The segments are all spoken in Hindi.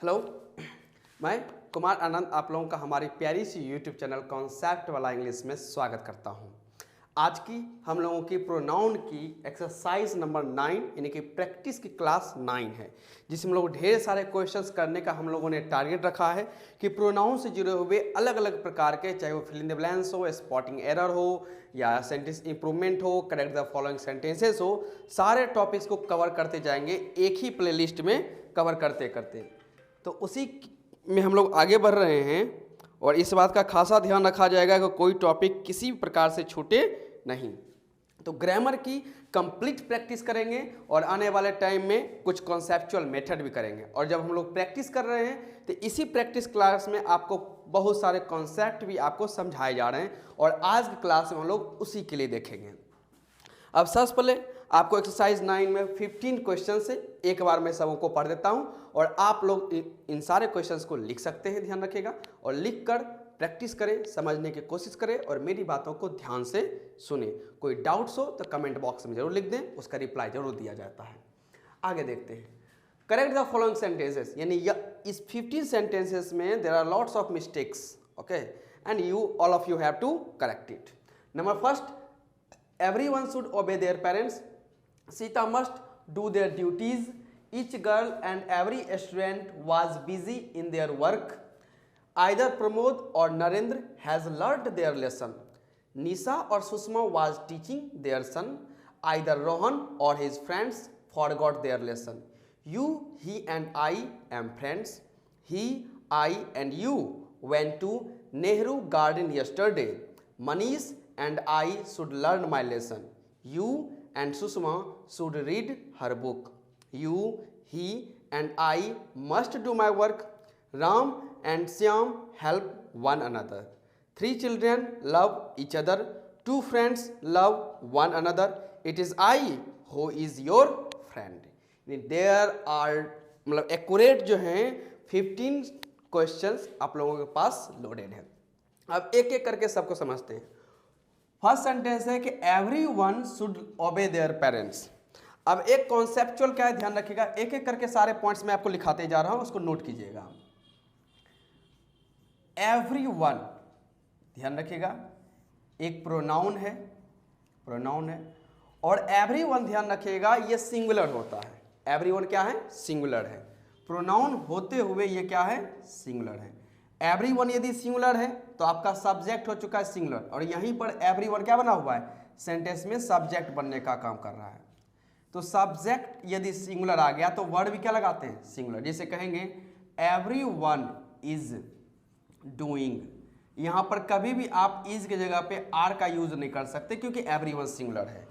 हेलो, मैं कुमार आनंद आप लोगों का हमारी प्यारी सी यूट्यूब चैनल कॉन्सेप्ट वाला इंग्लिश में स्वागत करता हूं। आज की हम लोगों की प्रोनाउन की एक्सरसाइज नंबर 9 यानी कि प्रैक्टिस की क्लास 9 है, जिसमें हम लोग ढेर सारे क्वेश्चंस करने का हम लोगों ने टारगेट रखा है कि प्रोनाउन से जुड़े हुए अलग अलग प्रकार के, चाहे वो फिल इन द ब्लैंक्स हो, स्पॉटिंग एरर हो या सेंटेंस इंप्रूवमेंट हो, करेक्ट द फॉलोइंग सेंटेंसेस हो, सारे टॉपिक्स को कवर करते जाएंगे एक ही प्लेलिस्ट में कवर करते करते। तो उसी में हम लोग आगे बढ़ रहे हैं और इस बात का खासा ध्यान रखा जाएगा कि कोई टॉपिक किसी भी प्रकार से छूटे नहीं। तो ग्रामर की कंप्लीट प्रैक्टिस करेंगे और आने वाले टाइम में कुछ कॉन्सेप्चुअल मेथड भी करेंगे। और जब हम लोग प्रैक्टिस कर रहे हैं तो इसी प्रैक्टिस क्लास में आपको बहुत सारे कॉन्सेप्ट भी आपको समझाए जा रहे हैं और आज की क्लास में हम लोग उसी के लिए देखेंगे। अब सबसे पहले आपको एक्सरसाइज 9 में 15 क्वेश्चन से एक बार मैं सबों को पढ़ देता हूं और आप लोग इन सारे क्वेश्चंस को लिख सकते हैं, ध्यान रखिएगा, और लिखकर प्रैक्टिस करें, समझने की कोशिश करें और मेरी बातों को ध्यान से सुने। कोई डाउट्स हो तो कमेंट बॉक्स में जरूर लिख दें, उसका रिप्लाई जरूर दिया जाता है। आगे देखते हैं। करेक्ट द फॉलोइंग सेंटेंसेस, यानी इस 15 सेंटेंसेस में there are lots of mistakes, okay, and you all of you have to correct it. Number first, everyone should obey their parents. Sita must do their duties. Each girl and every student was busy in their work. Either Pramod or Narendra has learnt their lesson. Nisha or Sushma was teaching their son. Either Rohan or his friends forgot their lesson. You, he and I am friends. He, I and you went to Nehru Garden yesterday. Manish and I should learn my lesson. You and Sushma should read her book. You, he and I must do my work. Ram and Shyam help one another. 3 children love each other. 2 friends love one another. It is I who is your friend. There are मतलब एक्यूरेट जो हैं 15 क्वेश्चंस आप लोगों के पास लोडेड है। अब एक एक करके सबको समझते हैं। फर्स्ट सेंटेंस है कि एवरीवन शुड ओबे देयर पेरेंट्स। अब एक कॉन्सेप्चुअल क्या है, ध्यान रखिएगा, एक एक करके सारे पॉइंट्स मैं आपको लिखाते जा रहा हूं, उसको नोट कीजिएगा। एवरीवन, ध्यान रखिएगा, एक प्रोनाउन है और एवरीवन ध्यान रखिएगा ये सिंगुलर होता है। एवरीवन क्या है, सिंगुलर है। प्रोनाउन होते हुए ये क्या है, सिंगुलर है। एवरीवन यदि सिंगुलर है तो आपका सब्जेक्ट हो चुका है सिंगुलर, और यहीं पर एवरीवन क्या बना हुआ है, सेंटेंस में सब्जेक्ट बनने का काम कर रहा है। तो सब्जेक्ट यदि सिंगुलर आ गया तो वर्ड भी क्या लगाते हैं, सिंगुलर। जैसे कहेंगे एवरीवन इज डूइंग, यहां पर कभी भी आप इज की जगह पे आर का यूज नहीं कर सकते क्योंकि एवरीवन सिंगुलर है।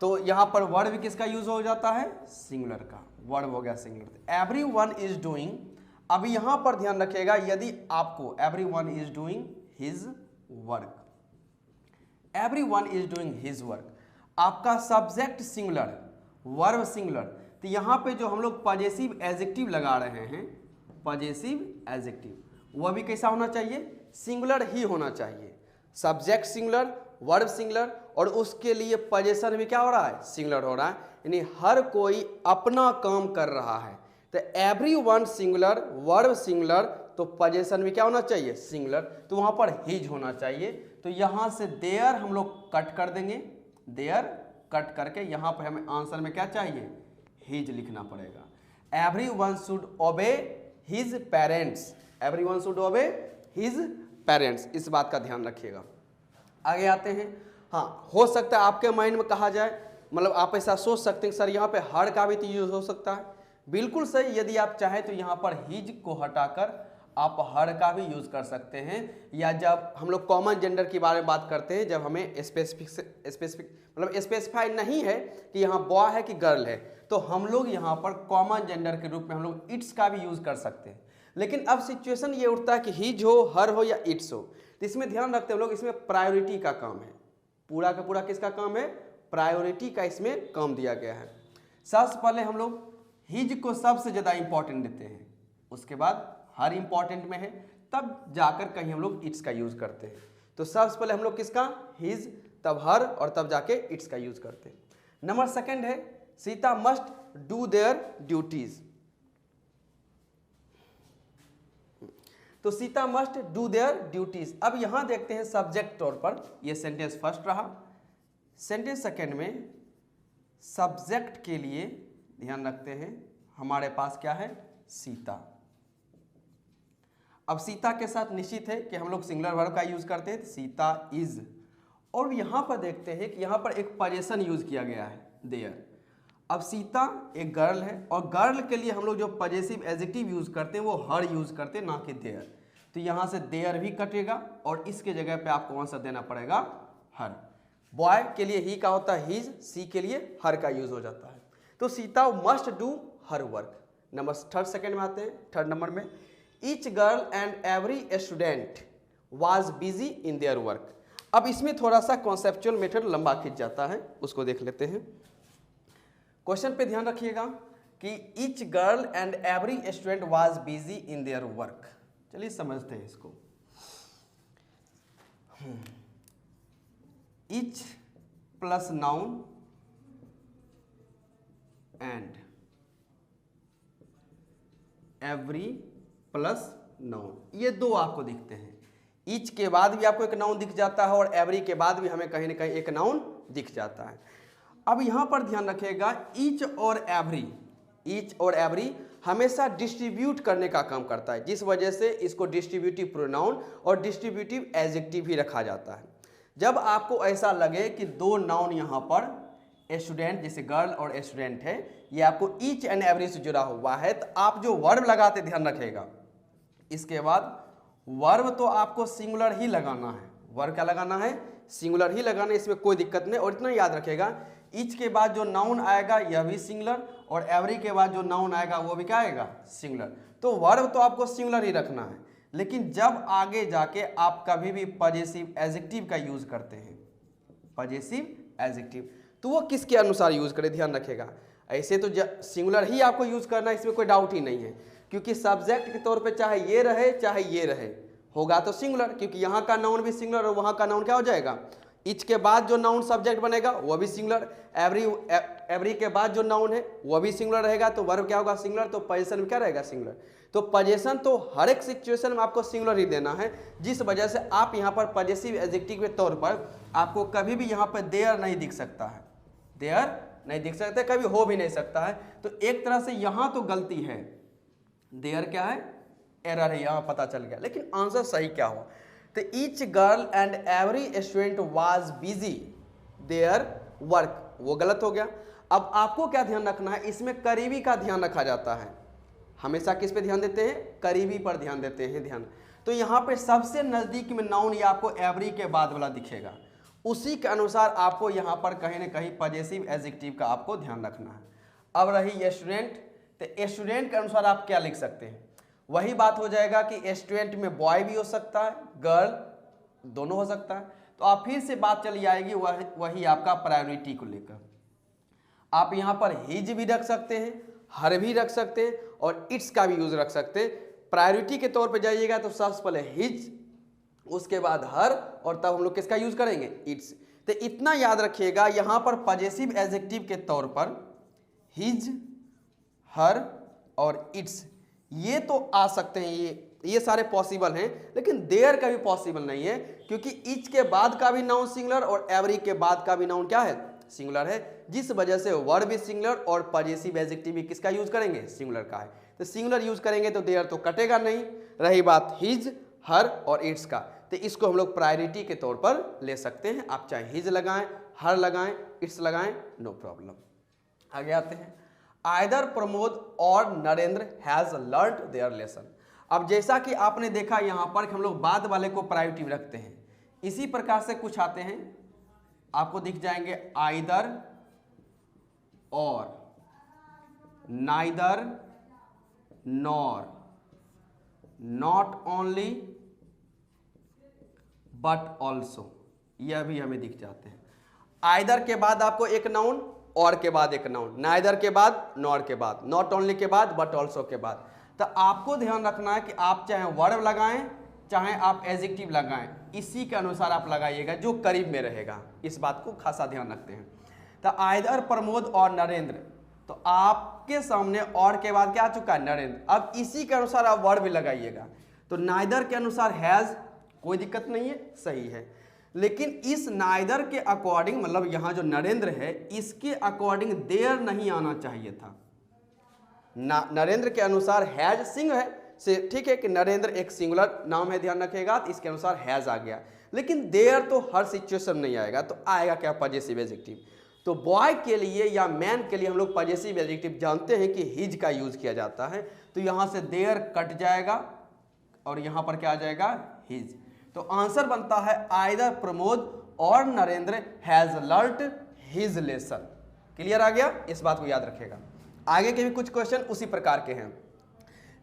तो यहां पर वर्ड भी किसका यूज हो जाता है, सिंगुलर का, वर्ड हो गया सिंगुलर। Everyone is doing. अब यहां पर ध्यान रखिएगा, यदि आपको everyone is doing his work, everyone is doing his work, आपका सब्जेक्ट सिंगुलर, वर्ब सिंगुलर, तो यहां पे जो हम लोग पजेसिव एडजेक्टिव लगा रहे हैं, पजेसिव एडजेक्टिव, वह भी कैसा होना चाहिए, सिंगुलर ही होना चाहिए। सब्जेक्ट सिंगुलर, वर्ब सिंगुलर, और उसके लिए पजेशन भी क्या हो रहा है, सिंगुलर हो रहा है, यानी हर कोई अपना काम कर रहा है। तो एवरीवन सिंगुलर, वर्ब सिंगुलर, तो पजेशन भी क्या होना चाहिए, सिंगुलर, तो वहां पर हिज होना चाहिए। तो यहां से देयर हम लोग कट कर देंगे, देयर कट करके यहां पर हमें आंसर में क्या चाहिए, हिज लिखना पड़ेगा। एवरीवन शुड ओबे हिज पेरेंट्स, एवरीवन शुड ओबे हिज पेरेंट्स, इस बात का ध्यान रखिएगा। आगे आते हैं। हाँ, हो सकता है आपके माइंड में कहा जाए, मतलब आप ऐसा सोच सकते हैं सर यहाँ पे हर का भी तो यूज हो सकता है। बिल्कुल सही, यदि आप चाहें तो यहाँ पर हिज को हटाकर आप हर का भी यूज कर सकते हैं, या जब हम लोग कॉमन जेंडर के बारे में बात करते हैं, जब हमें स्पेसिफिक मतलब स्पेसिफाई नहीं है कि यहाँ बॉय है कि गर्ल है, तो हम लोग यहाँ पर कॉमन जेंडर के रूप में हम लोग इट्स का भी यूज कर सकते हैं। लेकिन अब सिचुएशन ये उठता है कि हिज हो, हर हो या इट्स हो, तो इसमें ध्यान रखते हैं हम लोग, इसमें प्रायोरिटी का काम है, पूरा का पूरा किसका काम है, प्रायोरिटी का इसमें काम दिया गया है। सबसे पहले हम लोग हिज को सबसे ज़्यादा इंपॉर्टेंट देते हैं, उसके बाद हर इंपॉर्टेंट में है, तब जाकर कहीं हम लोग इट्स का यूज करते हैं। तो सबसे पहले हम लोग किसका, हिज, तब हर, और तब जाके इट्स का यूज करते हैं। नंबर सेकंड है Sita must do their duties. तो Sita must do their duties. अब यहां देखते हैं सब्जेक्ट तौर पर, ये सेंटेंस फर्स्ट रहा। सेंटेंस सेकंड में सब्जेक्ट के लिए ध्यान रखते हैं हमारे पास क्या है, सीता। अब सीता के साथ निश्चित है कि हम लोग सिंगुलर वर्ब का यूज करते हैं, सीता इज। और यहां पर देखते हैं कि यहां पर एक पोजीशन यूज किया गया है, देयर। अब सीता एक गर्ल है और गर्ल के लिए हम लोग जो पॉजेसिव एडजेक्टिव यूज करते हैं वो हर यूज करते हैं, ना कि देयर। तो यहां से देयर भी कटेगा और इसके जगह पे आपको आंसर देना पड़ेगा हर। बॉय के लिए ही का होता है हिज, सी के लिए हर का यूज हो जाता है। तो Sita must do her work. Number third second में आते हैं, थर्ड नंबर में each girl and every student was busy in their work. अब इसमें थोड़ा सा कॉन्सेप्चुअल मेथड लंबा खिंच जाता है, उसको देख लेते हैं। क्वेश्चन पे ध्यान रखिएगा कि each girl and every student was busy in their work. चलिए समझते हैं इसको। Each plus noun and every plus noun, ये दो आपको दिखते हैं। ईच के बाद भी आपको एक नाउन दिख जाता है और एवरी के बाद भी हमें कहीं ना कहीं एक नाउन दिख जाता है। अब यहां पर ध्यान रखिएगा, ईच और एवरी हमेशा डिस्ट्रीब्यूट करने का काम करता है, जिस वजह से इसको डिस्ट्रीब्यूटिव प्रोनाउन और डिस्ट्रीब्यूटिव एडजेक्टिव भी रखा जाता है। जब आपको ऐसा लगे कि दो नाउन यहां पर स्टूडेंट, जैसे गर्ल और स्टूडेंट है, ये आपको ईच एंड एवरी से जुड़ा हुआ है, तो आप जो वर्ब लगाते ध्यान रखिएगा, इसके बाद वर्ब तो आपको सिंगुलर ही लगाना है। वर्ब क्या लगाना है, सिंगुलर ही लगाना है, इसमें कोई दिक्कत नहीं। और इतना याद रखेगा, ईच के बाद जो नाउन आएगा यह भी सिंगुलर और एवरी के बाद जो नाउन आएगा वो भी क्या आएगा, सिंगुलर। तो वर्ब तो आपको सिंगुलर ही रखना है, लेकिन जब आगे जाके आप कभी भी पॉजेसिव एडजेक्टिव का यूज करते हैं, पॉजेसिव एडजेक्टिव, तो वो किसके अनुसार यूज करें ध्यान रखेगा। ऐसे तो सिंगुलर ही आपको यूज करना है, इसमें कोई डाउट ही नहीं है, क्योंकि सब्जेक्ट के तौर पे चाहे ये रहे चाहे ये रहे, होगा तो सिंगुलर, क्योंकि यहाँ का नाउन भी सिंगुलर और वहाँ का नाउन क्या हो जाएगा, ईच के बाद जो नाउन सब्जेक्ट बनेगा वो भी सिंगुलर, एवरी के बाद जो नाउन है वो भी सिंगुलर रहेगा, तो वर्ब क्या होगा, सिंगुलर। तो पोजीशन में क्या रहेगा, सिंगुलर। तो पोजीशन तो हर एक सिचुएशन में आपको सिंगुलर ही देना है, जिस वजह से आप यहाँ पर पॉजेसिव एडजेक्टिव के तौर पर आपको कभी भी यहाँ पर देयर नहीं दिख सकता है, देयर नहीं दिख सकता, कभी हो भी नहीं सकता है। तो एक तरह से यहाँ तो गलती है, देयर क्या है, एरर है, यहाँ पता चल गया। लेकिन आंसर सही क्या हुआ, तो each girl and every student was busy their work, वो गलत हो गया। अब आपको क्या ध्यान रखना है, इसमें करीबी का ध्यान रखा जाता है। हमेशा किस पे ध्यान देते हैं, करीबी पर ध्यान देते हैं ध्यान। तो यहाँ पे सबसे नजदीक में नाउन या आपको एवरी के बाद वाला दिखेगा, उसी के अनुसार आपको यहाँ पर कहीं ना कहीं पॉजेसिव एडजेक्टिव का आपको ध्यान रखना है। अब रही स्टूडेंट, तो स्टूडेंट के अनुसार आप क्या लिख सकते हैं, वही बात हो जाएगा कि स्टूडेंट में बॉय भी हो सकता है, गर्ल दोनों हो सकता है। तो आप फिर से बात चली आएगी वही आपका प्रायोरिटी को लेकर। आप यहाँ पर हिज भी रख सकते हैं, हर भी रख सकते हैं और इट्स का भी यूज रख सकते हैं। प्रायोरिटी के तौर पे जाइएगा तो सबसे पहले हिज, उसके बाद हर, और तब हम लोग किसका यूज करेंगे, इट्स। तो इतना याद रखिएगा, यहाँ पर पॉजेसिव एडजेक्टिव के तौर पर हिज, हर और इट्स ये तो आ सकते हैं, ये सारे पॉसिबल हैं, लेकिन देयर का भी पॉसिबल नहीं है, क्योंकि ईच के बाद का भी नाउन सिंगुलर और एवरी के बाद का भी नाउन क्या है, सिंगुलर है, जिस वजह से वर्ब भी सिंगुलर और पॉजेसिव एडजेक्टिव भी किसका यूज करेंगे, सिंगुलर का है। तो सिंगुलर यूज करेंगे तो देयर तो कटेगा नहीं। रही बात हिज, हर और इट्स का, तो इसको हम लोग प्रायोरिटी के तौर पर ले सकते हैं। आप चाहे हिज लगाएं, हर लगाएं, इट्स लगाएं, नो प्रॉब्लम। आगे आते हैं, आइदर प्रमोद और Narendra has learned there lesson. अब जैसा कि आपने देखा यहाँ पर कि हम लोग बाद वाले को प्रायोरिटी रखते हैं, इसी प्रकार से कुछ आते हैं, आपको दिख जाएंगे आइदर और, neither, nor, not only but also, यह भी हमें दिख जाते हैं। आइदर के बाद आपको एक नाउन, और के बाद एक नाउन, नाइदर के बाद, नॉर के बाद, नॉट ओनली के बाद, बट ऑल्सो के बाद। तो आपको ध्यान रखना है कि आप चाहे वर्ब लगाएं चाहे आप एडजेक्टिव लगाएं, इसी के अनुसार आप लगाइएगा जो करीब में रहेगा, इस बात को खासा ध्यान रखते हैं। तो आइदर प्रमोद और नरेंद्र, तो आपके सामने और के बाद क्या आ चुका है, नरेंद्र। अब इसी के अनुसार आप वर्ब भी लगाइएगा। तो तो नाइदर के अनुसार हैज़ कोई दिक्कत नहीं है, सही है। लेकिन इस नाइदर के अकॉर्डिंग, मतलब यहाँ जो नरेंद्र है इसके अकॉर्डिंग देयर नहीं आना चाहिए था। नरेंद्र के अनुसार हैज सिंग है से, ठीक है कि नरेंद्र एक सिंगुलर नाम है, ध्यान रखिएगा, तो इसके अनुसार हैज आ गया। लेकिन देयर तो हर सिचुएशन नहीं आएगा, तो आएगा क्या, पजेसिव एडजेक्टिव। तो बॉय के लिए या मैन के लिए हम लोग पजेसिव एडजेक्टिव जानते हैं कि हिज का यूज किया जाता है, तो यहाँ से देयर कट जाएगा और यहाँ पर क्या आ जाएगा, हिज। तो आंसर बनता है आइदर प्रमोद और Narendra has learned his lesson. Clear आ गया, इस बात को याद रखेगा। आगे के भी कुछ क्वेश्चन उसी प्रकार के हैं।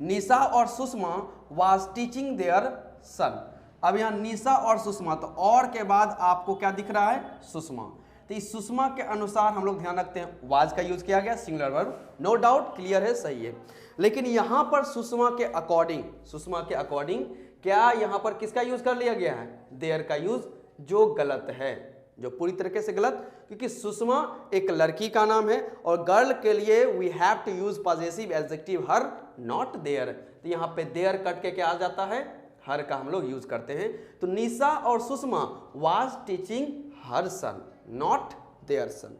निशा और Sushma was teaching there son. अब यहाँ निशा और सुषमा, तो और के बाद आपको क्या दिख रहा है, सुषमा। तो इस सुषमा के अनुसार हम लोग ध्यान रखते हैं वाज का यूज किया गया, singular verb, no doubt, clear है, सही है। लेकिन यहाँ पर सुषमा के अकॉर्डिंग क्या यहाँ पर किसका यूज कर लिया गया है, देयर का यूज, जो गलत है, जो पूरी तरीके से गलत, क्योंकि सुषमा एक लड़की का नाम है और गर्ल के लिए we have to use possessive adjective her, not there. तो यहाँ पे देयर कट के क्या आ जाता है, हर का हम लोग यूज करते हैं। तो निशा और Sushma was teaching her son, not their son.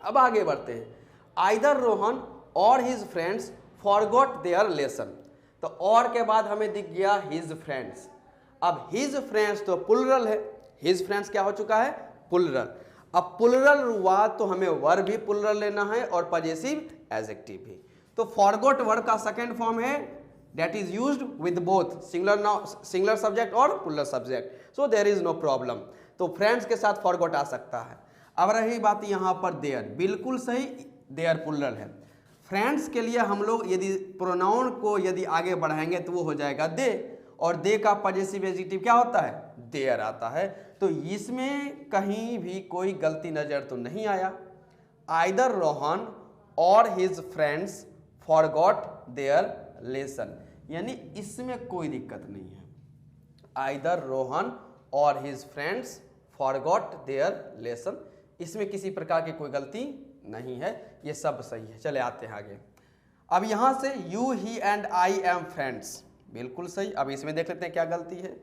अब आगे बढ़ते हैं। आइदर रोहन और his friends forgot their lesson. तो और के बाद हमें दिख गया हिज फ्रेंड्स। अब हिज फ्रेंड्स तो प्लुरल है, हिज फ्रेंड्स क्या हो चुका है, प्लुरल। अब प्लुरल हुआ तो हमें वर्ब भी प्लुरल लेना है और पजेसिव एडजेक्टिव भी। तो फॉरगॉट वर्ब का सेकंड फॉर्म है that is used with both singular subject और plural subject, so there is no problem। तो फ्रेंड्स के साथ फॉरगॉट आ सकता है। अब रही बात यहाँ पर देयर, बिल्कुल सही, देयर प्लुरल है। फ्रेंड्स के लिए हम लोग यदि प्रोनाउन को यदि आगे बढ़ाएंगे तो वो हो जाएगा दे, और दे का पजेसिव एडजेक्टिव क्या होता है, देयर आता है। तो इसमें कहीं भी कोई गलती नजर तो नहीं आया। आइदर रोहन और his friends forgot their lesson, यानी इसमें कोई दिक्कत नहीं है। आइदर रोहन और his friends forgot their lesson, इसमें किसी प्रकार की कोई गलती नहीं है, ये सब सही है। चले आते हैं आगे। अब यहाँ से you he and I am friends, बिल्कुल सही। अब इसमें देख लेते हैं क्या गलती है।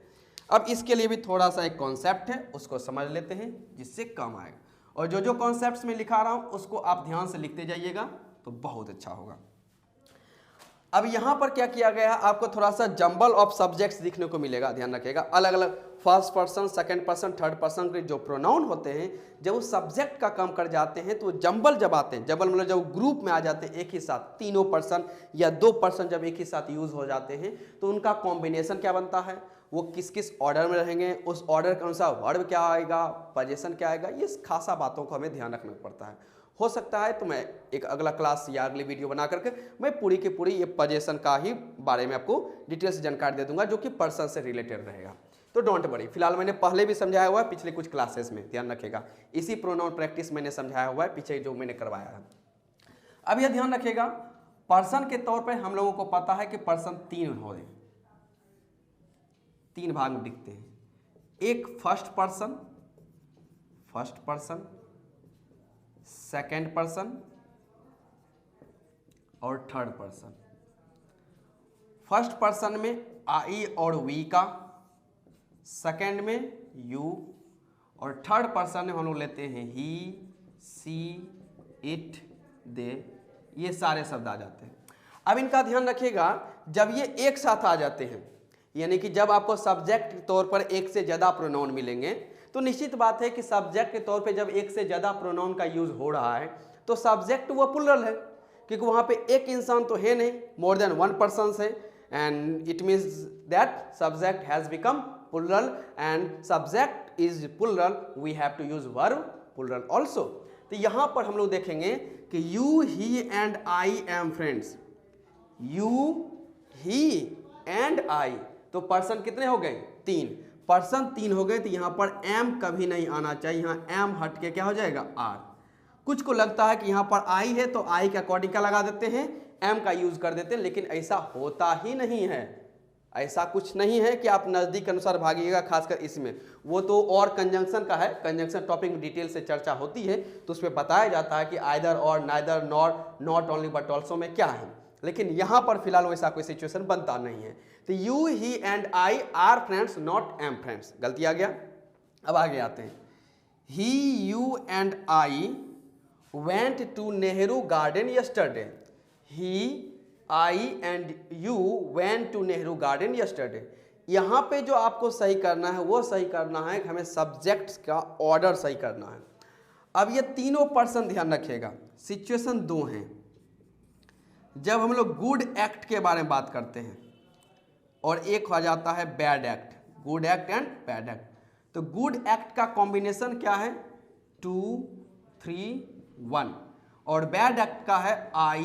अब इसके लिए भी थोड़ा सा एक कॉन्सेप्ट है, उसको समझ लेते हैं जिससे काम आएगा। और जो जो कॉन्सेप्ट्स में लिखा रहा हूँ उसको आप ध्यान से लिखते जाइएगा तो बहुत अच्छा होगा। अब यहाँ पर क्या किया गया है, आपको थोड़ा सा जंबल ऑफ सब्जेक्ट्स दिखने को मिलेगा, ध्यान रखिएगा। अलग अलग first person, second person, third person के जो प्रोनाउन होते हैं, जब वो सब्जेक्ट का काम कर जाते हैं तो जंबल जब आते हैं, जंबल मतलब जब ग्रुप में आ जाते हैं एक ही साथ, तीनों पर्सन या दो पर्सन जब एक ही साथ यूज हो जाते हैं तो उनका कॉम्बिनेशन क्या बनता है, वो किस किस ऑर्डर में रहेंगे, उस ऑर्डर के अनुसार वर्ब क्या आएगा, पोजीशन क्या आएगा, ये खासा बातों को हमें ध्यान रखना पड़ता है। हो सकता है तो मैं एक अगला क्लास या अगली वीडियो बना करके मैं पूरी की पूरी ये पोजीशन का ही बारे में आपको डिटेल से जानकारी दे दूंगा, जो कि पर्सन से रिलेटेड रहेगा। तो डोंट वरी, फिलहाल मैंने पहले भी समझाया हुआ है पिछले कुछ क्लासेस में, ध्यान रखिएगा। इसी प्रोनाउन प्रैक्टिस मैंने समझाया हुआ है पीछे जो मैंने करवाया है। अब यह ध्यान रखिएगा, पर्सन के तौर पर हम लोगों को पता है कि पर्सन तीन भाग में दिखते हैं। एक फर्स्ट पर्सन, सेकेंड पर्सन और थर्ड पर्सन। फर्स्ट पर्सन में आई और वी का, सेकेंड में यू, और थर्ड पर्सन में हम लोग लेते हैं ही, सी, इट, दे, ये सारे शब्द आ जाते हैं। अब इनका ध्यान रखिएगा, जब ये एक साथ आ जाते हैं, यानी कि जब आपको सब्जेक्ट के तौर पर एक से ज़्यादा प्रोनाउन मिलेंगे, तो निश्चित बात है कि सब्जेक्ट के तौर पे जब एक से ज़्यादा प्रोनाउन का यूज हो रहा है तो सब्जेक्ट वो प्लुरल है, क्योंकि वहाँ पे एक इंसान तो है नहीं, मोर देन वन पर्सन है, and it means that subject has become plural, and subject is plural, we have to use verb plural also. तो यहाँ पर हम लोग देखेंगे कि you, he and I am friends. You, he and I, तो पर्सन कितने हो गए, तीन। पर्सन तीन हो गए, तो यहाँ पर एम कभी नहीं आना चाहिए, यहाँ एम हट के क्या हो जाएगा, आर। कुछ को लगता है कि यहाँ पर आई है तो आई के अकॉर्डिंग क्या लगा देते हैं, एम का यूज कर देते हैं, लेकिन ऐसा होता ही नहीं है। ऐसा कुछ नहीं है कि आप नज़दीक अनुसार भागिएगा, खासकर इसमें। वो तो और कंजंक्शन का है, कंजंक्शन टॉपिक में डिटेल से चर्चा होती है, तो उस पर बताया जाता है कि आइदर और, neither, nor, not only but also में क्या है। लेकिन यहाँ पर फिलहाल वैसा कोई सिचुएशन बनता नहीं है। तो you he and I are friends not am friends, गलती आ गया। अब आगे आते हैं, he you and I went to Nehru Garden yesterday. He I and you went to Nehru Garden yesterday. यहाँ पे जो आपको सही करना है वो सही करना है कि हमें सब्जेक्ट्स का ऑर्डर सही करना है। अब ये तीनों पर्सन ध्यान रखिएगा, सिचुएशन दो हैं। जब हम लोग गुड एक्ट के बारे में बात करते हैं और एक हो जाता है bad act, good act and bad act. तो गुड एक्ट का कॉम्बिनेशन क्या है 2 3 1 और बैड एक्ट का है I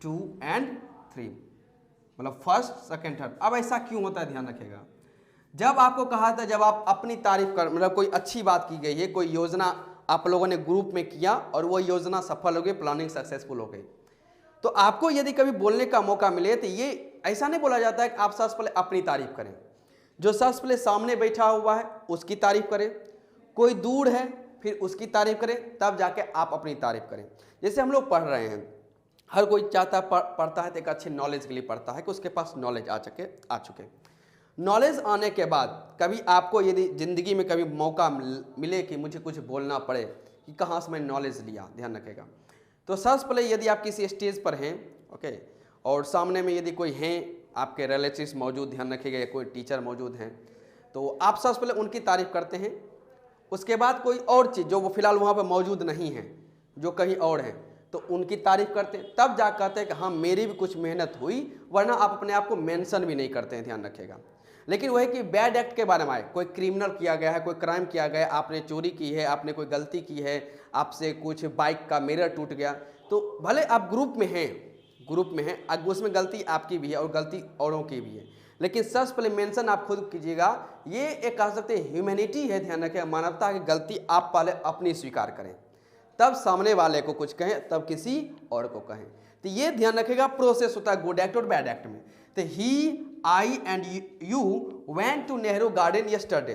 2 and 3, मतलब फर्स्ट सेकेंड थर्ड। अब ऐसा क्यों होता है ध्यान रखिएगा। जब आपको कहा था, जब आप अपनी तारीफ कर, मतलब कोई अच्छी बात की गई है, कोई योजना आप लोगों ने ग्रुप में किया और वो योजना सफल हो गई, प्लानिंग सक्सेसफुल हो गई, तो आपको यदि कभी बोलने का मौका मिले तो ये ऐसा नहीं बोला जाता है कि आप सबसे पहले अपनी तारीफ करें। जो सबसे पहले सामने बैठा हुआ है उसकी तारीफ करें, कोई दूर है फिर उसकी तारीफ करें, तब जाके आप अपनी तारीफ करें। जैसे हम लोग पढ़ रहे हैं, हर कोई चाहता पढ़ता है तो एक अच्छी नॉलेज के लिए पढ़ता है कि उसके पास नॉलेज आ चुके। नॉलेज आने के बाद कभी आपको यदि ज़िंदगी में कभी मौका मिले कि मुझे कुछ बोलना पड़े कि कहाँ से मैंने नॉलेज लिया, ध्यान रखेगा। तो सबसे पहले यदि आप किसी स्टेज पर हैं, ओके, और सामने में यदि कोई हैं आपके रिलेटिव्स मौजूद, ध्यान रखिएगा, या कोई टीचर मौजूद हैं, तो आप सबसे पहले उनकी तारीफ़ करते हैं। उसके बाद कोई और चीज़ जो वो फिलहाल वहाँ पर मौजूद नहीं है, जो कहीं और हैं, तो उनकी तारीफ़ करते हैं। तब जा कहते हैं कि हाँ मेरी भी कुछ मेहनत हुई, वरना आप अपने आप को मेंशन भी नहीं करते हैं, ध्यान रखिएगा। लेकिन वही कि बैड एक्ट के बारे में आए, कोई क्रिमिनल किया गया है, कोई क्राइम किया गया है, आपने चोरी की है, आपने कोई गलती की है, आपसे कुछ बाइक का मिरर टूट गया, तो भले आप ग्रुप में हैं, अब उसमें गलती आपकी भी है और गलती औरों की भी है, लेकिन सबसे पहले मेंशन आप खुद कीजिएगा। ये एक कह सकते हैं ह्यूमैनिटी है, ध्यान रखें, मानवता की गलती आप पहले अपनी स्वीकार करें, तब सामने वाले को कुछ कहें, तब किसी और को कहें। तो ये ध्यान रखेगा, प्रोसेस होता है गुड एक्ट और बैड एक्ट में। तो he I and you went to Nehru Garden yesterday.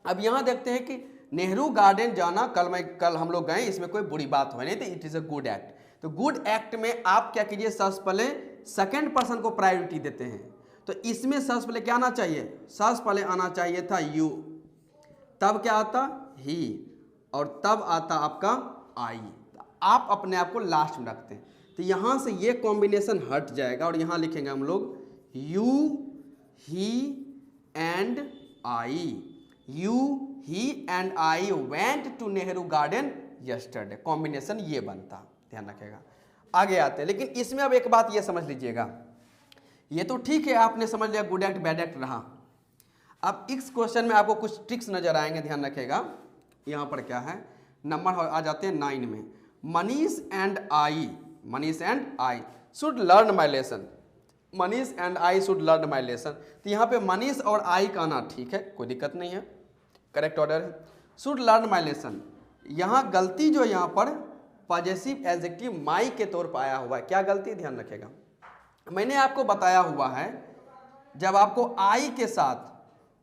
अब यहाँ देखते हैं कि नेहरू गार्डन जाना कल हम लोग गए, इसमें कोई बुरी बात हो नहीं, तो it is a good act. तो गुड एक्ट में आप क्या कीजिए, सबसे पहले सेकेंड पर्सन को प्रायोरिटी देते हैं। तो इसमें सबसे पहले क्या आना चाहिए, सबसे पहले आना चाहिए था यू, तब क्या आता ही, और तब आता आपका आई। आप अपने आप को लास्ट में रखते हैं, तो यहाँ से ये कॉम्बिनेशन हट जाएगा और यहाँ लिखेंगे हम लोग you he and I. You he and I went to Nehru Garden yesterday, combination ये बनता, ध्यान रखेगा। आगे आते हैं, लेकिन इसमें अब एक बात ये समझ लीजिएगा, ये तो ठीक है आपने समझ लिया गुड एक्ट बैड एक्ट रहा। अब इस क्वेश्चन में आपको कुछ ट्रिक्स नजर आएंगे, ध्यान रखेगा। यहाँ पर क्या है, नंबर आ जाते हैं 9 में, Manish and I should learn my lesson. Manish and I should learn my lesson, तो यहाँ पे मनीष और आई का आना ठीक है, कोई दिक्कत नहीं है, करेक्ट ऑर्डर है। शुड लर्न माई लेसन, यहाँ गलती जो यहाँ पर पॉजेसिव एडजेक्टिव माई के तौर पर आया हुआ है, क्या गलती, ध्यान रखेगा। मैंने आपको बताया हुआ है, जब आपको आई के साथ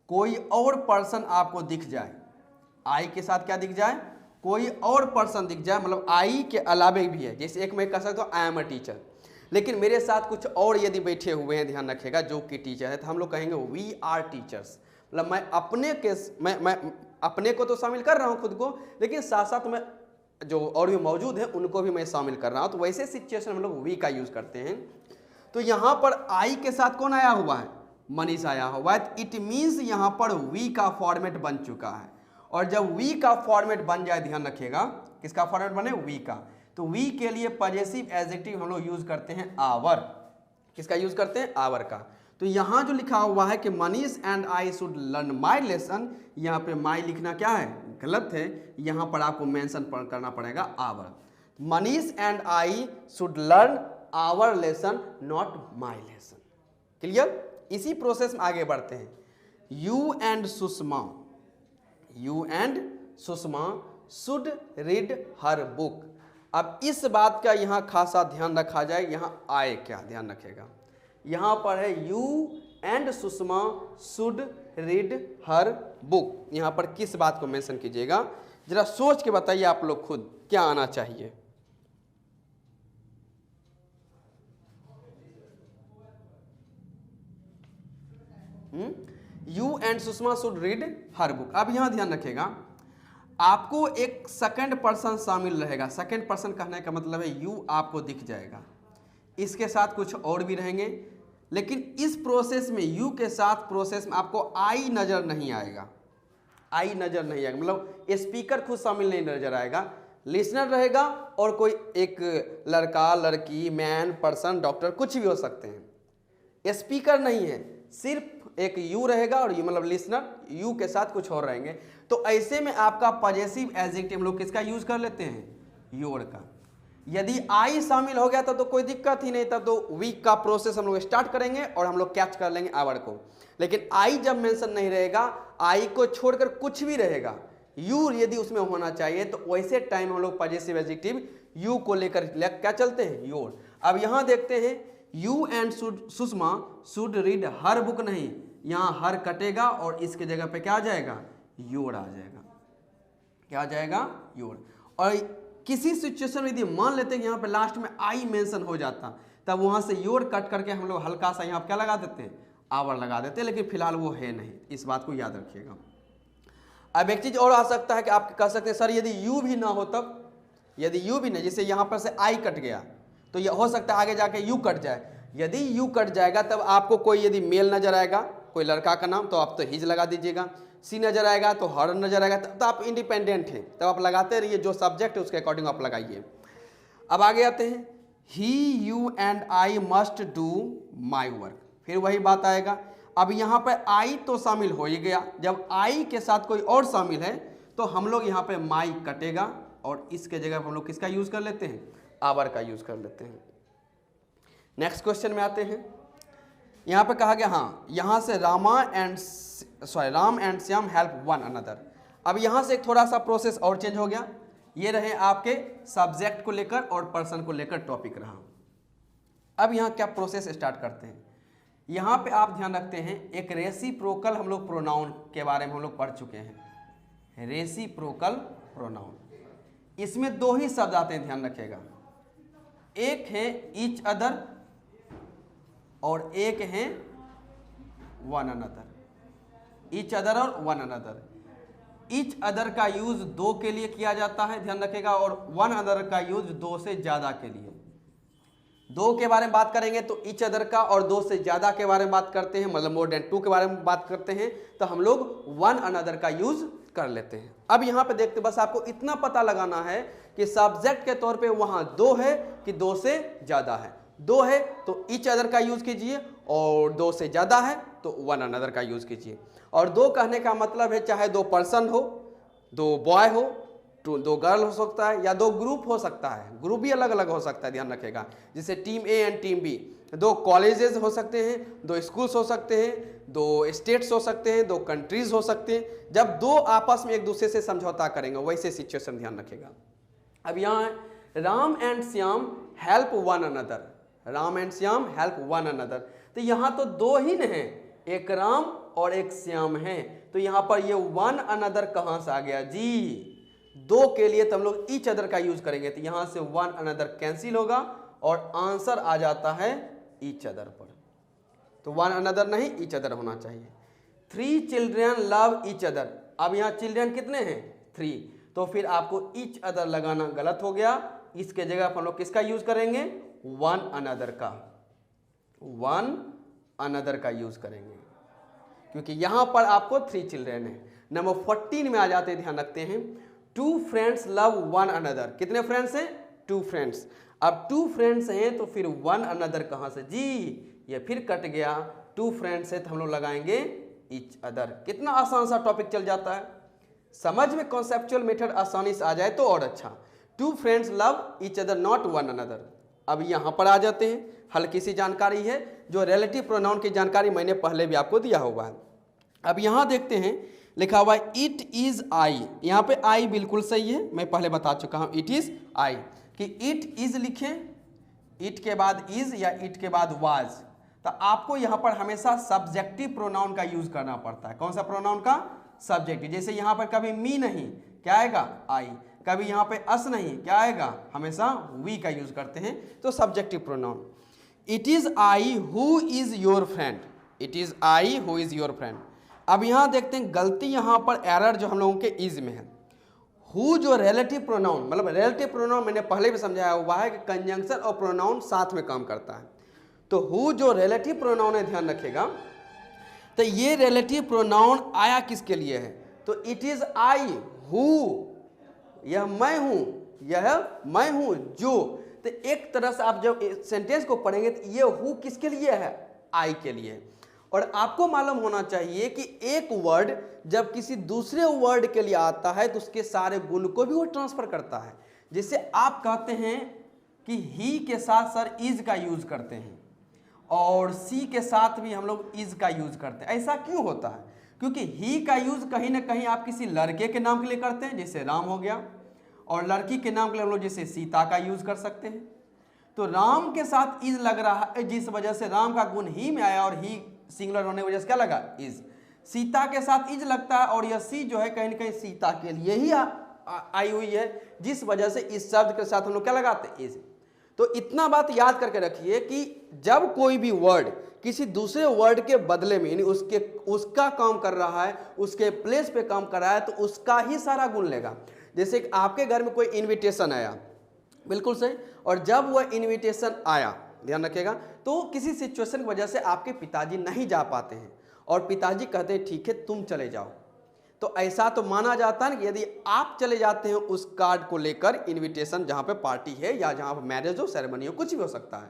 कोई और पर्सन आपको दिख जाए, आई के साथ क्या दिख जाए, कोई और पर्सन दिख जाए, मतलब आई के अलावे भी है, जैसे एक मैं कह सकता हूँ आई एम अ टीचर, लेकिन मेरे साथ कुछ और यदि बैठे हुए हैं, ध्यान रखिएगा, जो कि टीचर है, तो हम लोग कहेंगे वी आर टीचर्स। मतलब मैं अपने को तो शामिल कर रहा हूँ खुद को, लेकिन साथ साथ मैं जो और भी मौजूद हैं उनको भी मैं शामिल कर रहा हूँ, तो वैसे सिचुएशन हम लोग वी का यूज़ करते हैं। तो यहाँ पर आई के साथ कौन आया हुआ है, मनीष आया हुआ है, इट मीन्स यहाँ पर वी का फॉर्मेट बन चुका है। और जब वी का फॉर्मेट बन जाए, ध्यान रखिएगा, किसका फॉर्मेट बने, वी का, तो वी के लिए पॉजेसिव एडजेक्टिव हम लोग यूज करते हैं आवर। किसका यूज करते हैं, आवर का। तो यहाँ जो लिखा हुआ है कि Manish and I should learn my lesson, यहाँ पे माई लिखना क्या है, गलत है, यहाँ पर आपको मेंशन करना पड़ेगा our. Manish and I should learn our lesson not my lesson. Clear. इसी प्रोसेस में आगे बढ़ते हैं। You and Sushma should read her book. अब इस बात का यहाँ खासा ध्यान रखा जाए, यहाँ आए क्या, ध्यान रखेगा, यहाँ पर है you and Sushma should read her book. यहाँ पर किस बात को मेंशन कीजिएगा, जरा सोच के बताइए आप लोग खुद, क्या आना चाहिए। You and Sushma should read her book. अब यहाँ ध्यान रखिएगा, आपको एक सेकंड पर्सन शामिल रहेगा। सेकंड पर्सन कहने का मतलब है यू आपको दिख जाएगा, इसके साथ कुछ और भी रहेंगे, लेकिन इस प्रोसेस में यू के साथ प्रोसेस में आपको आई नज़र नहीं आएगा। आई नज़र नहीं आएगा मतलब स्पीकर खुद शामिल नहीं नजर आएगा, लिसनर रहेगा और कोई एक लड़का, लड़की, मैन, पर्सन, डॉक्टर, कुछ भी हो सकते हैं। स्पीकर नहीं है, सिर्फ एक यू रहेगा और यू मतलब लिसनर, यू के साथ कुछ और रहेंगे। तो ऐसे में आपका पॉजेसिव एडजेक्टिव हम लोग किसका यूज कर लेते हैं? योर का। यदि आई शामिल हो गया था तो कोई दिक्कत ही नहीं, तब तो वीक का प्रोसेस हम लोग स्टार्ट करेंगे और हम लोग कैच कर लेंगे आवर को। लेकिन आई जब मेंशन नहीं रहेगा, आई को छोड़कर कुछ भी रहेगा, यू यदि उसमें होना चाहिए, तो वैसे टाइम हम लोग पॉजेसिव एडजेक्टिव यू को लेकर क्या चलते हैं? योर। अब यहाँ देखते हैं, you and Sushma should read her book नहीं, यहाँ हर कटेगा और इसके जगह पे क्या आ जाएगा? योर आ जाएगा। क्या आ जाएगा? योर। और किसी सिचुएशन में यदि मान लेते हैं यहाँ पे लास्ट में आई मेंशन हो जाता, तब वहाँ से योर कट करके हम लोग हल्का सा यहाँ पे क्या लगा देते हैं? आवर लगा देते हैं, लेकिन फिलहाल वो है नहीं, इस बात को याद रखिएगा। अब एक चीज और आ सकता है कि आप कह सकते हैं सर यदि यू भी ना हो तब, यदि यू भी नहीं, जैसे यहाँ पर से आई कट गया तो यह हो सकता है आगे जाके यू कट जाए। यदि यू कट जाएगा तब आपको कोई यदि मेल नजर आएगा, कोई लड़का का नाम, तो आप तो हिज लगा दीजिएगा। सी नजर आएगा तो हर नजर आएगा, तब तो आप इंडिपेंडेंट हैं, तब आप लगाते रहिए, जो सब्जेक्ट है उसके अकॉर्डिंग आप लगाइए। अब आगे आते हैं, he, you and I must do my work. फिर वही बात आएगा। अब यहाँ पर आई तो शामिल हो ही गया, जब आई के साथ कोई और शामिल है तो हम लोग यहाँ पे माई कटेगा और इसके जगह हम लोग किसका यूज कर लेते हैं? आवर का यूज कर लेते हैं। नेक्स्ट क्वेश्चन में आते हैं। यहाँ पे कहा गया, हाँ, यहाँ से Ram and Shyam help one another. अब यहाँ से एक थोड़ा सा प्रोसेस और चेंज हो गया। ये रहे आपके सब्जेक्ट को लेकर और पर्सन को लेकर टॉपिक रहा। अब यहाँ क्या प्रोसेस स्टार्ट करते हैं? यहाँ पे आप ध्यान रखते हैं, एक रेसिप्रोकल हम लोग प्रोनाउन के बारे में हम लोग पढ़ चुके हैं। रेसिप्रोकल प्रोनाउन, इसमें दो ही शब्द आते हैं, ध्यान रखिएगा। एक है ईच अदर और एक है वन अनदर। ईच अदर और वन अनदर। ईच अदर का यूज दो के लिए किया जाता है, ध्यान रखिएगा, और वन अदर का यूज दो से ज्यादा के लिए। दो के बारे में बात करेंगे तो ईच अदर का, और दो से ज्यादा के बारे में बात करते हैं, मतलब मोर देन टू के बारे में बात करते हैं, तो हम लोग वन अनदर का यूज कर लेते हैं। अब यहाँ पे देखते, बस आपको इतना पता लगाना है कि सब्जेक्ट के तौर पे वहां दो है कि दो से ज्यादा है। दो है तो ईच अदर का यूज कीजिए, और दो से ज्यादा है तो वन अनदर का यूज कीजिए। और दो कहने का मतलब है चाहे दो पर्सन हो, दो बॉय हो, दो गर्ल हो सकता है, या दो ग्रुप हो सकता है। ग्रुप भी अलग अलग हो सकता है, ध्यान रखिएगा, जैसे team A and team B. दो कॉलेजेस हो सकते हैं, दो स्कूल्स हो सकते हैं, दो स्टेट्स हो सकते हैं, दो कंट्रीज हो सकते हैं। जब दो आपस में एक दूसरे से समझौता करेंगे वैसे सिचुएशन ध्यान रखिएगा। अब यहाँ Ram and Shyam help one another. Ram and Shyam help one another, तो यहाँ तो दो ही हैं, एक राम और एक श्याम है, तो यहाँ पर ये वन अनदर कहाँ से आ गया जी? दो के लिए तो हम लोग ईच अदर का यूज करेंगे, तो यहाँ से वन अनदर कैंसिल होगा और आंसर आ जाता है ईच अदर पर। तो वन अनदर नहीं, ईच अदर होना चाहिए। 3 चिल्ड्रन लव ईच अदर। अब यहाँ चिल्ड्रन कितने हैं? 3, तो फिर आपको ईच अदर लगाना गलत हो गया। इसके जगह पर हम लोग किसका यूज करेंगे? वन अनदर का, वन अनदर का यूज करेंगे, क्योंकि यहां पर आपको 3 चिल्ड्रन है। नंबर 14 में आ जाते हैं, ध्यान रखते हैं, 2 फ्रेंड्स लव वन अनदर। कितने फ्रेंड्स हैं? 2 फ्रेंड्स। अब 2 फ्रेंड्स हैं तो फिर वन अनदर कहां से जी? ये फिर कट गया। 2 फ्रेंड्स है तो हम लोग लगाएंगे ईच अदर। कितना आसान सा टॉपिक चल जाता है, समझ में कॉन्सेप्चुअल मेथड आसानी से आ जाए तो और अच्छा। 2 friends love each other not one another. अब यहाँ पर आ जाते हैं, हल्की सी जानकारी है, जो रिलेटिव प्रोनाउन की जानकारी मैंने पहले भी आपको दिया हुआ है। अब यहाँ देखते हैं, लिखा हुआ है इट इज आई। यहाँ पे आई बिल्कुल सही है, मैं पहले बता चुका हूँ इट इज आई। कि इट इज लिखें, इट के बाद इज या इट के बाद वाज, तो आपको यहाँ पर हमेशा सब्जेक्टिव प्रोनाउन का यूज करना पड़ता है। कौन सा प्रोनाउन का? सब्जेक्टिव। जैसे यहाँ पर कभी मी नहीं, क्या आएगा? आई। कभी यहाँ पे अस नहीं, क्या आएगा? हमेशा वी का यूज करते हैं, तो subjective pronoun. It is I who is your friend. It is I who is your friend. अब यहाँ देखते हैं गलती, यहाँ पर एरर जो हम लोगों के इज में है। हु जो रिलेटिव प्रोनाउन, मतलब रिलेटिव प्रोनाउन मैंने पहले भी समझाया हुआ है कि कंजंक्शन और प्रोनाउन साथ में काम करता है। तो हु जो रिलेटिव प्रोनाउन है, ध्यान रखिएगा, तो ये रिलेटिव प्रोनाउन आया किसके लिए है? तो इट इज आई हु, यह मैं हूं, यह मैं हूं जो। तो एक तरह से आप जब सेंटेंस को पढ़ेंगे तो ये हु किसके लिए है? आई के लिए। और आपको मालूम होना चाहिए कि एक वर्ड जब किसी दूसरे वर्ड के लिए आता है तो उसके सारे गुण को भी वो ट्रांसफर करता है। जैसे आप कहते हैं कि ही के साथ सर इज का यूज करते हैं और सी के साथ भी हम लोग इज का यूज करते हैं। ऐसा क्यों होता है? क्योंकि ही का यूज कहीं ना कहीं आप किसी लड़के के नाम के लिए करते हैं, जैसे राम हो गया, और लड़की के नाम के लिए हम लोग जैसे सीता का यूज कर सकते हैं। तो राम के साथ इज लग रहा है, जिस वजह से राम का गुण ही में आया और ही सिंगुलर होने की वजह से क्या लगा? इज। सीता के साथ इज लगता है और यह सी जो है कहीं ना कहीं सीता के लिए ही आई हुई है, जिस वजह से इस शब्द के साथ हम लोग क्या लगाते हैं? इज। तो इतना बात याद करके रखिए कि जब कोई भी वर्ड किसी दूसरे वर्ड के बदले में, यानी उसका काम कर रहा है, उसके प्लेस पे काम कर रहा है, तो उसका ही सारा गुण लेगा। जैसे कि आपके घर में कोई इनविटेशन आया, बिल्कुल सही, और जब वह इनविटेशन आया, ध्यान रखिएगा, तो किसी सिचुएशन की वजह से आपके पिताजी नहीं जा पाते हैं और पिताजी कहते हैं ठीक है तुम चले जाओ, तो ऐसा तो माना जाता है ना कि यदि आप चले जाते हैं उस कार्ड को लेकर, इनविटेशन जहाँ पे पार्टी है या जहाँ पे मैरिज हो, सेरेमनी हो, कुछ भी हो सकता है,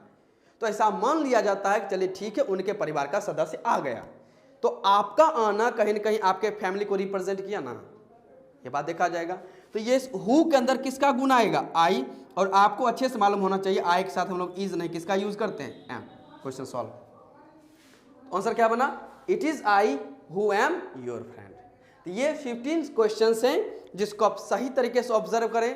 तो ऐसा मान लिया जाता है कि चलिए ठीक है उनके परिवार का सदस्य आ गया, तो आपका आना कहीं ना कहीं आपके फैमिली को रिप्रेजेंट किया ना, ये बात देखा जाएगा। तो ये हु के अंदर किसका गुण आएगा? आई। और आपको अच्छे से मालूम होना चाहिए आई के साथ हम लोग इज नहीं किसका यूज करते हैं? एम। Question solve. आंसर क्या बना? It is I who am your friend. तो ये 15 क्वेश्चंस हैं जिसको आप सही तरीके से ऑब्जर्व करें,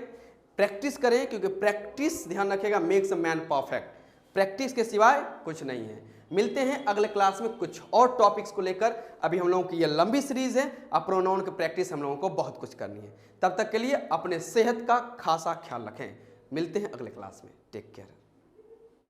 प्रैक्टिस करें, क्योंकि प्रैक्टिस, ध्यान रखिएगा, makes a man perfect. Practice के सिवाय कुछ नहीं है। मिलते हैं अगले क्लास में कुछ और टॉपिक्स को लेकर। अभी हम लोगों की ये लंबी सीरीज है, अब प्रोनाउन की प्रैक्टिस हम लोगों को बहुत कुछ करनी है। तब तक के लिए अपने सेहत का खासा ख्याल रखें। मिलते हैं अगले क्लास में। Take care.